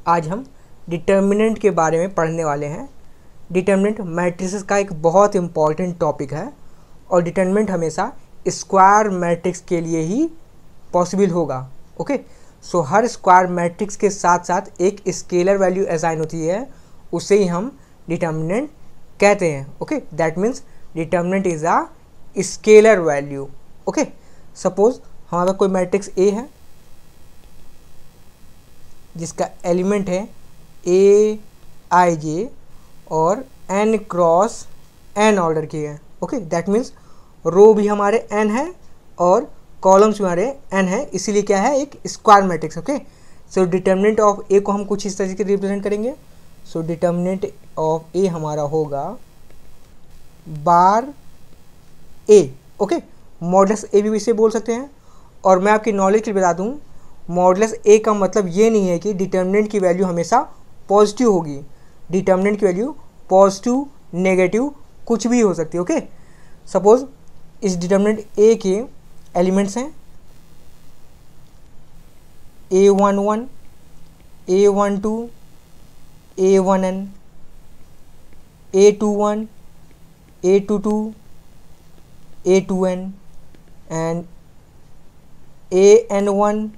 आज हम डिटर्मिनेंट के बारे में पढ़ने वाले हैं। डिटर्मिनेंट मैट्रिसेस का एक बहुत इंपॉर्टेंट टॉपिक है और डिटर्मिनेंट हमेशा स्क्वायर मैट्रिक्स के लिए ही पॉसिबल होगा। ओके, सो हर स्क्वायर मैट्रिक्स के साथ साथ एक स्केलर वैल्यू असाइन होती है, उसे ही हम डिटर्मिनेंट कहते हैं। Okay, that means determinant is a scalar value. Okay, suppose हमारा कोई मैट्रिक्स ए है जिसका एलिमेंट है ए आई जे और n क्रॉस n ऑर्डर की है। ओके, दैट मीन्स रो भी हमारे n है और कॉलम्स भी हमारे n है, इसीलिए क्या है, एक square matrix. Okay, so determinant of A को हम कुछ इस तरीके से रिप्रेजेंट करेंगे। सो डिटर्मिनेंट ऑफ ए हमारा होगा बार ए। ओके, मॉडुलस ए भी इसे बोल सकते हैं। और मैं आपकी नॉलेज के लिए बता दूँ, मॉडुलस ए का मतलब ये नहीं है कि डिटर्मिनेंट की वैल्यू हमेशा पॉजिटिव होगी। डिटर्मिनेंट की वैल्यू पॉजिटिव, नेगेटिव कुछ भी हो सकती है। ओके, सपोज इस डिटर्मिनेंट ए के एलिमेंट्स हैं A11, A12, A1n, A21, A22, A2n and AN1,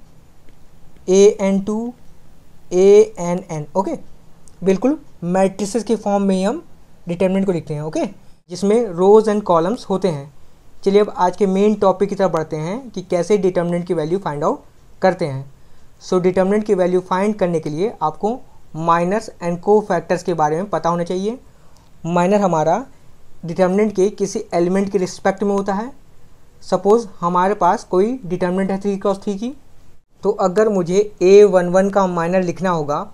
AN2, ANn। Okay, बिल्कुल मैट्रिसेस के फॉर्म में ही हम डिटर्मिनेंट को लिखते हैं। ओके, जिसमें रोज एंड कॉलम्स होते हैं। चलिए अब आज के मेन टॉपिक की तरफ बढ़ते हैं कि कैसे डिटर्मिनेंट की वैल्यू फाइंड आउट करते हैं। सो डिटर्मिनेंट की वैल्यू फाइंड करने के लिए आपको माइनर्स एंड को फैक्टर्स के बारे में पता होना चाहिए। माइनर हमारा डिटर्मिनेंट के किसी एलिमेंट के रिस्पेक्ट में होता है। सपोज हमारे पास कोई डिटर्मिनेंट है 3 क्रॉस 3 की, तो अगर मुझे A11 का माइनर लिखना होगा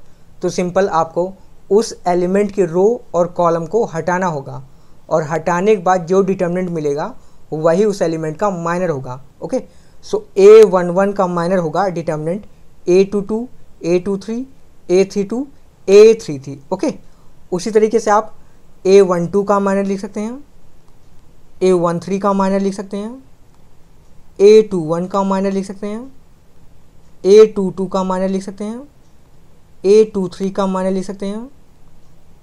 तो सिंपल आपको उस एलिमेंट के रो और कॉलम को हटाना होगा और हटाने के बाद जो डिटर्मिनेंट मिलेगा वही उस एलिमेंट का माइनर होगा। ओके, सो A11 का माइनर होगा determinant A22, A23, A32, A33। Okay, उसी तरीके से आप A12 का माइनर लिख सकते हैं, A13 का माइनर लिख सकते हैं, A21 का माइनर लिख सकते हैं, A22 का माइनर लिख सकते हैं, A23 का माइनर लिख सकते हैं,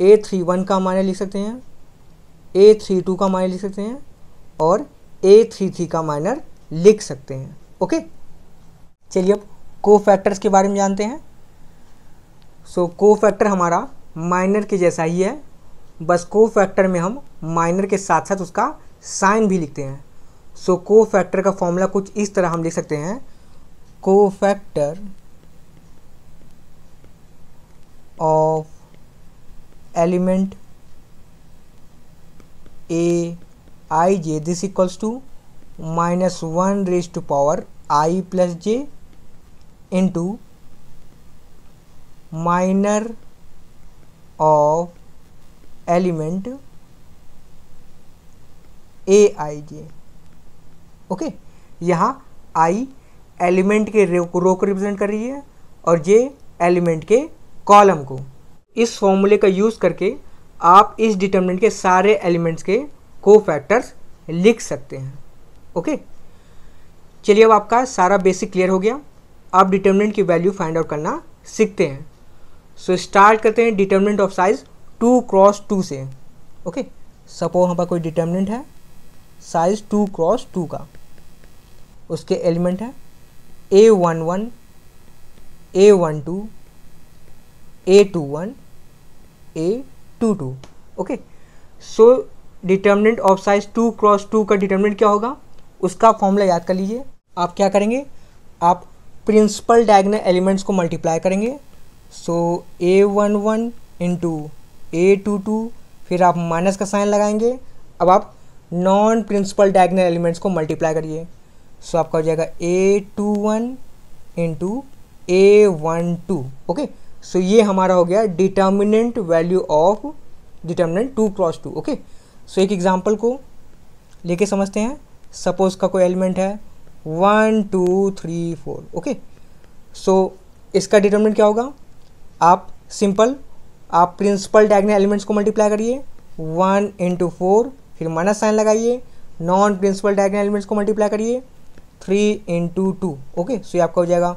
A31 का माइनर लिख सकते हैं, A32 का माइनर लिख सकते हैं और A33 का माइनर लिख सकते हैं। ओके, चलिए अब कोफैक्टर्स के बारे में जानते हैं। सो कोफैक्टर हमारा माइनर के जैसा ही है, बस कोफैक्टर में हम माइनर के साथ साथ उसका साइन भी लिखते हैं। सो कोफैक्टर का फॉर्मूला कुछ इस तरह हम लिख सकते हैं, cofactor of element a i j this equals to -1 I plus j into minor of element a i j. Okay, यहाँ I एलिमेंट के रो को रिप्रेजेंट कर रही है और जे एलिमेंट के कॉलम को। इस फॉर्मूले का यूज़ करके आप इस डिटर्मिनेंट के सारे एलिमेंट्स के कोफैक्टर्स लिख सकते हैं। ओके, चलिए अब आपका सारा बेसिक क्लियर हो गया। आप डिटर्मिनेंट की वैल्यू फाइंड आउट करना सीखते हैं। सो स्टार्ट करते हैं डिटर्मिनेंट ऑफ साइज 2 क्रॉस 2 से। ओके, सपोज हमारे पास कोई डिटर्मिनेंट है साइज 2 क्रॉस 2 का, उसके एलिमेंट है A11, A12, A21, A22। Okay, so determinant of size 2 cross 2 का डिटर्मिनेंट क्या होगा, उसका फॉर्मूला याद कर लीजिए। आप क्या करेंगे, आप प्रिंसिपल डायगोनल एलिमेंट्स को मल्टीप्लाई करेंगे। सो A11 इंटू A22, फिर आप माइनस का साइन लगाएंगे। अब आप नॉन प्रिंसिपल डायगोनल एलिमेंट्स को मल्टीप्लाई करिए। सो आपका हो जाएगा A21 into A12। Okay, so ये हमारा हो गया determinant value of determinant 2 cross 2। Okay, so एक एग्जांपल को लेके समझते हैं। सपोज का कोई एलिमेंट है 1 2 3 4। ओके, सो इसका डिटर्मिनेंट क्या होगा, आप सिंपल आप प्रिंसिपल डायगोनल एलिमेंट्स को मल्टीप्लाई करिए 1 इंटू 4, फिर माइनस साइन लगाइए, नॉन प्रिंसिपल डायगोनल एलिमेंट्स को मल्टीप्लाई करिए 3 इंटू 2। ओके, सो ये आपका हो जाएगा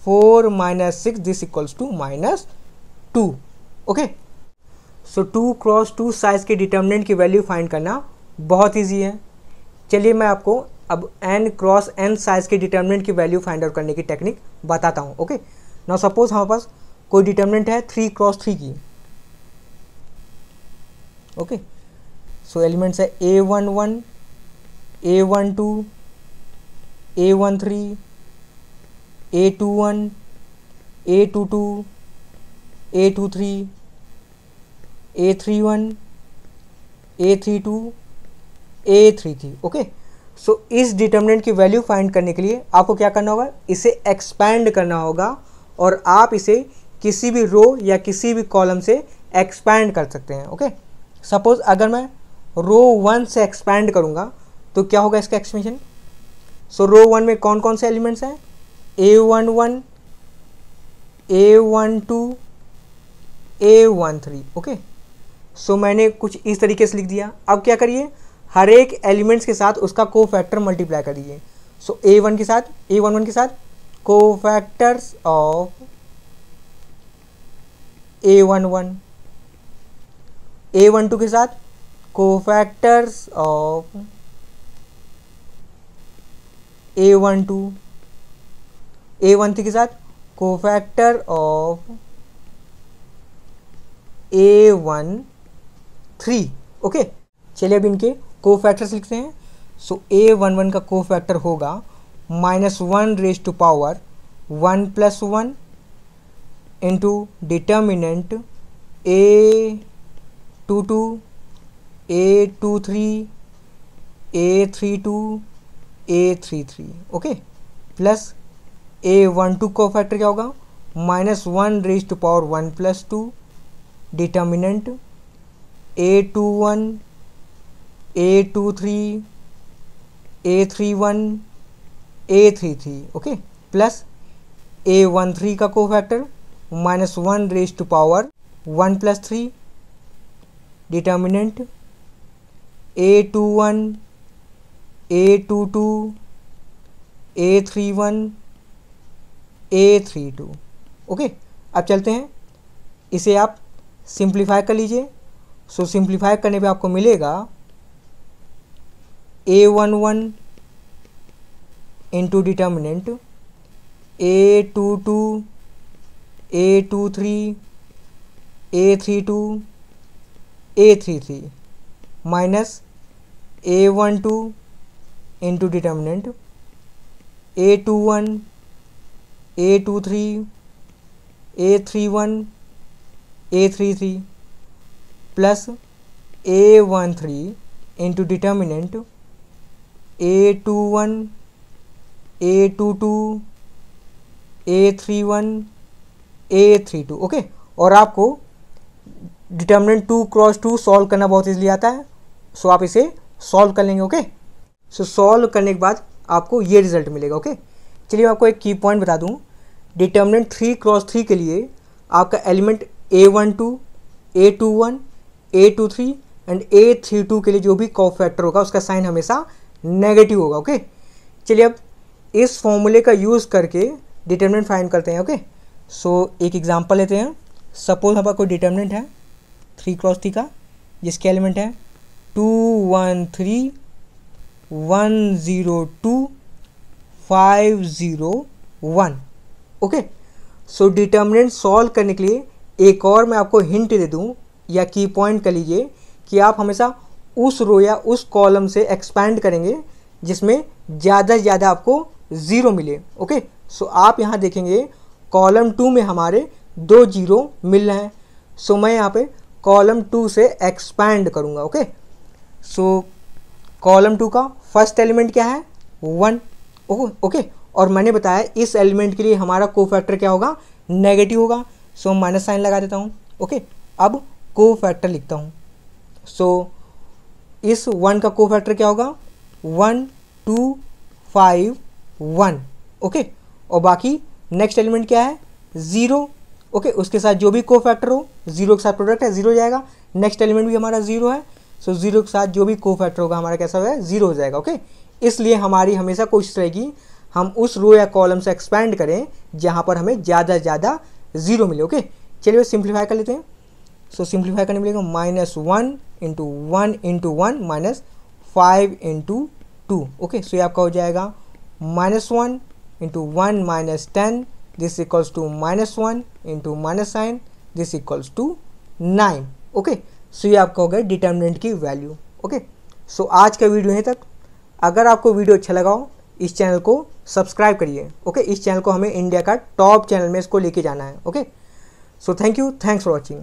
4 - 6 this equals to -2। 2। Okay, so 2 cross 2 size के डिटर्मिनेंट की वैल्यू फाइंड करना बहुत ईजी है। चलिए मैं आपको अब n क्रॉस n साइज के डिटर्मिनेंट की वैल्यू फाइंड आउट करने की टेक्निक बताता हूँ। ओके, नाउ सपोज हमारे पास कोई डिटर्मिनेंट है 3 क्रॉस 3 की। ओके, सो एलिमेंट्स है A11, A12, A13, A21, A22, A23, A31, A32, A33। Okay, सो इस डिटर्मिनेंट की वैल्यू फाइंड करने के लिए आपको क्या करना होगा, इसे एक्सपैंड करना होगा और आप इसे किसी भी रो या किसी भी कॉलम से एक्सपैंड कर सकते हैं। ओके, सपोज अगर मैं रो 1 से एक्सपैंड करूंगा तो क्या होगा इसका एक्सपेंशन। सो रो 1 में कौन कौन से एलिमेंट्स हैं, A11, A12, A13। ओके, सो मैंने कुछ इस तरीके से लिख दिया। अब क्या करिए, हर एक एलिमेंट्स के साथ उसका कोफैक्टर मल्टीप्लाई कर दीजिए। सो A11 के साथ कोफैक्टर्स ऑफ A11, A12 के साथ कोफैक्टर्स ऑफ A12, A13 के साथ कोफैक्टर ऑफ A13। ओके, चलिए अब इनके कोफैक्टर्स लिखते हैं। सो A11 का कोफैक्टर होगा -1 raise to power 1 + 1 into determinant A22, A23, A32, A33। Okay, plus A12 cofactor क्या होगा, -1 raise to power 1 + 2 determinant A21, A23, A31, A33। Okay, plus A13 का cofactor -1 raise to power 1 + 3 determinant A21, A22, A31, A32। Okay, अब चलते हैं, इसे आप simplify कर लीजिए। सो सिंप्लीफाई करने पे आपको मिलेगा A11 into determinant A22, A23, A32, A33 minus A12 into determinant A21, A23, A31, A33 plus A13 into determinant A21, A22, A31, A32। Okay, और आपको डिटर्मिनेंट 2 क्रॉस 2 सॉल्व करना बहुत ईजिली आता है। सो आप इसे सॉल्व कर लेंगे। ओके, सो सॉल्व करने के बाद आपको ये रिजल्ट मिलेगा। ओके, चलिए मैं आपको एक की पॉइंट बता दूं। डिटर्मिनेंट 3 क्रॉस 3 के लिए आपका element A12, A21, A23 and A32 के लिए जो भी कोफैक्टर होगा उसका साइन हमेशा नेगेटिव होगा। ओके, चलिए अब इस फॉर्मूले का यूज़ करके डिटर्मिनेंट फाइंड करते हैं। ओके, सो एक एग्जांपल लेते हैं। सपोज हमारा कोई डिटर्मिनेंट है 3 क्रॉस 3 का, जिसके एलिमेंट है 2, 1, 3, 1, 0, 2, 5, 0, 1। ओके, सो डिटर्मिनेंट सॉल्व करने के लिए एक और मैं आपको हिंट दे दूं या की पॉइंट कर लीजिए कि आप हमेशा उस रो या उस कॉलम से एक्सपैंड करेंगे जिसमें ज़्यादा से ज़्यादा आपको 0 मिले। ओके, सो आप यहाँ देखेंगे कॉलम 2 में हमारे 2 0 मिल रहे हैं। सो मैं यहाँ पे कॉलम 2 से एक्सपैंड करूँगा। ओके, सो कॉलम 2 का फर्स्ट एलिमेंट क्या है 1। ओके, और मैंने बताया इस एलिमेंट के लिए हमारा कोफैक्टर क्या होगा, नेगेटिव होगा। सो माइनस साइन लगा देता हूँ। ओके, अब कोफैक्टर लिखता हूँ। सो इस 1 का कोफैक्टर क्या होगा 1, 2, 5, 1। ओके, और बाकी नेक्स्ट एलिमेंट क्या है 0। ओके, उसके साथ जो भी कोफैक्टर हो 0 के साथ प्रोडक्ट है 0 हो जाएगा। नेक्स्ट एलिमेंट भी हमारा 0 है। सो 0 के साथ जो भी कोफैक्टर होगा हमारा कैसा होगा 0 हो जाएगा। ओके, इसलिए हमारी हमेशा कोशिश रहेगी हम उस रो या कॉलम से एक्सपैंड करें जहाँ पर हमें ज़्यादा से ज़्यादा 0 मिले। ओके, चलिए सिंप्लीफाई कर लेते हैं। सो सिंप्लीफाई करने मिलेगा -1 into 1 into 1 minus 5 into 2। Okay, so ये आपका हो जाएगा -1 into 1 minus 10, this equals to -1 into -9, this equals to 9। Okay, so ये आपका हो गया डिटर्मिनेंट की वैल्यू। ओके, सो आज का वीडियो यहीं तक। अगर आपको वीडियो अच्छा लगा हो इस चैनल को सब्सक्राइब करिए। ओके, इस चैनल को हमें इंडिया का टॉप चैनल में इसको लेके जाना है। Okay, so thank you, thanks for watching.